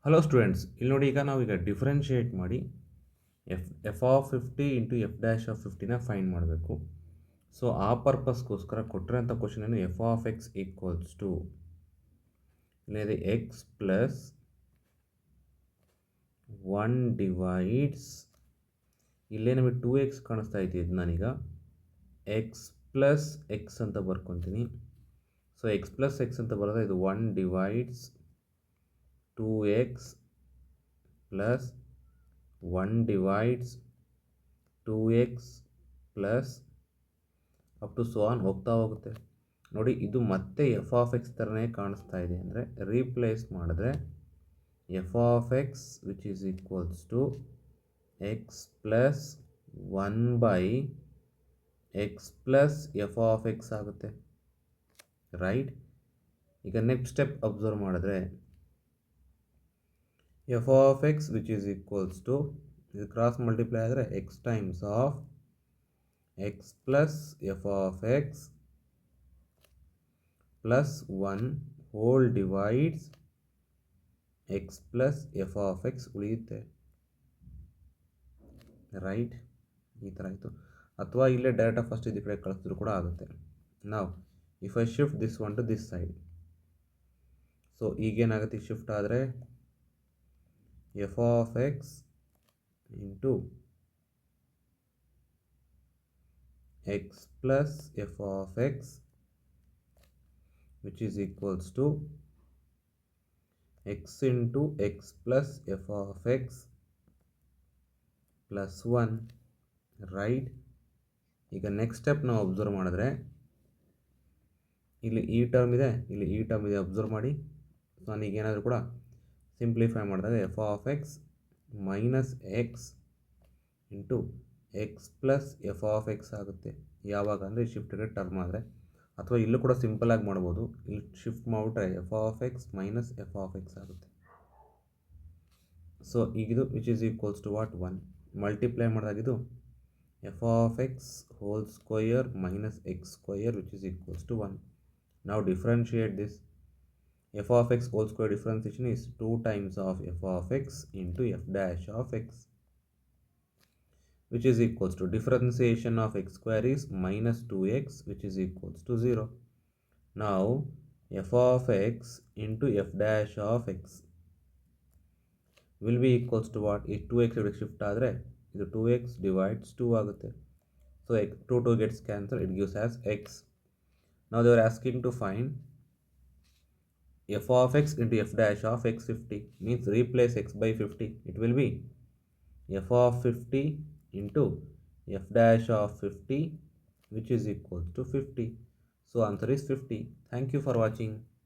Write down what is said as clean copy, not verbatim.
Hello students, ಇಲ್ಲಿ ನೋಡಿ, ಈಗ ನಾವೀಗ ಡಿಫ್ರೆನ್ಷಿಯೇಟ್ ಮಾಡಿ f of 50 into f dash of 50ನ ಫೈಂಡ್ ಮಾಡಬೇಕು. ಸೊ ಆ ಪರ್ಪಸ್ಗೋಸ್ಕರ ಕೊಟ್ಟಿರೋಂಥ ಕ್ವಶನ್ ಏನು, f of x equals to ಇಲ್ಲಿದೆ ಎಕ್ಸ್ ಪ್ಲಸ್ 1 ಡಿವೈಡ್ಸ್, ಇಲ್ಲೇ ನಮಗೆ 2x ಕಾಣಿಸ್ತಾ ಇದ್ದಿದ್ದು, ನಾನೀಗ ಎಕ್ಸ್ ಪ್ಲಸ್ ಎಕ್ಸ್ ಅಂತ ಬರ್ಕೊತೀನಿ. ಸೊ ಎಕ್ಸ್ ಪ್ಲಸ್ ಎಕ್ಸ್ ಅಂತ ಬರೋದು ಇದು 1 divides 2x plus 1 divides 2x plus up to so on ಹೋಗ್ತಾ ಹೋಗುತ್ತೆ. ನೋಡಿ, ಇದು ಮತ್ತೆ ಎಫ್ ಆಫ್ ಎಕ್ಸ್ ಥರನೇ ಕಾಣಿಸ್ತಾ ಇದೆ. ಅಂದರೆ ರೀಪ್ಲೇಸ್ ಮಾಡಿದ್ರೆ f of x which is equals to x plus 1 by x plus f of x ಆಗುತ್ತೆ, ರೈಟ್. ಈಗ ನೆಕ್ಸ್ಟ್ ಸ್ಟೆಪ್ ಅಬ್ಸರ್ವ್ ಮಾಡಿದ್ರೆ f of x which is equals to, ಇದು ಕ್ರಾಸ್ ಮಲ್ಟಿಪ್ಲೈ ಆದರೆ x times of x plus f of x plus 1 whole divides x plus f of x ಉಳಿಯುತ್ತೆ, right. ಈ ಥರ ಆಯಿತು. ಅಥವಾ ಇಲ್ಲೇ ಡೈರೆಕ್ಟ್ ಫಸ್ಟ್ ಇದು ಕಡೆ ಕಳಿಸಿದ್ರು ಕೂಡ ಆಗುತ್ತೆ. ನಾವು if I shift this one to this side, so ಈಗೇನಾಗುತ್ತೆ, ಶಿಫ್ಟ್ ಆದರೆ f of x into x plus f of x which is equals to x into x plus f of x plus 1, right. ಈಗ next step ನಾವು observe ಮಾಡಿದ್ರೆ ಇಲ್ಲಿ ಈ term ಇದೆ, ಇಲ್ಲಿ ಈ ಟರ್ಮ್ ಇದೆ, ಅಬ್ಸರ್ವ್ ಮಾಡಿ. ಸೊ ನಾನೀಗೇನಾದರೂ ಕೂಡ ಸಿಂಪ್ಲಿಫೈ ಮಾಡಿದಾಗ F of x minus X into x plus f of x ಆಗುತ್ತೆ. ಯಾವಾಗ ಅಂದರೆ ಶಿಫ್ಟ್ಗೆ ಟರ್ಮ್ ಆದರೆ, ಅಥವಾ ಇಲ್ಲೂ ಕೂಡ ಸಿಂಪಲಾಗಿ ಮಾಡ್ಬೋದು. ಇಲ್ಲಿ ಶಿಫ್ಟ್ ಮಾಡಿಬಿಟ್ರೆ f of x minus f of x ಆಗುತ್ತೆ. ಸೊ ಈಗಿದು which is equals to what, 1. Multiply ಮಾಡಿದಾಗಿದ್ದು f of x whole square minus x square which is equals to 1. ನಾವು differentiate this. F of x whole square differentiation is 2 times of f of x into f dash of x which is equals to differentiation of x square is minus 2x which is equals to 0. Now f of x into f dash of x will be equals to what? If 2x shift ಆದರೆ ಇದು 2x divides 2 ಆಗುತ್ತೆ. So 2 gets cancelled, it gives as x. Now they are asking to find f of x into f dash of x 50, means replace x by 50. It will be f of 50 into f dash of 50 which is equal to 50. So answer is 50. Thank you for watching.